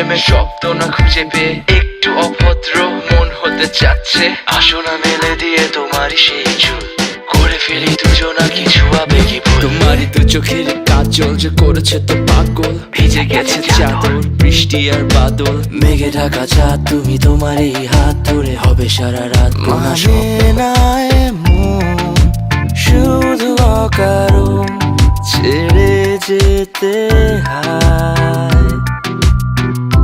প্রেমের শব্দ না খুঁজে পেয়ে একটু অভদ্র মন হতে চাচ্ছে। আসো না মেলে দিয়ে তোমারই সেই চুল, করে ফেলি দুজনা কিছু আবেগী ভুল। তোমারই তো চোখের কাজল যে করেছে তো পাগল, ভিজে গেছে চাদর বৃষ্টি আর বাদল। মেঘে ঢাকা চাঁদ তুমি তোমার এই হাত ধরে হবে সারা রাত। মানে না এমন শুধু অকারণ ছেড়ে যেতে হয়।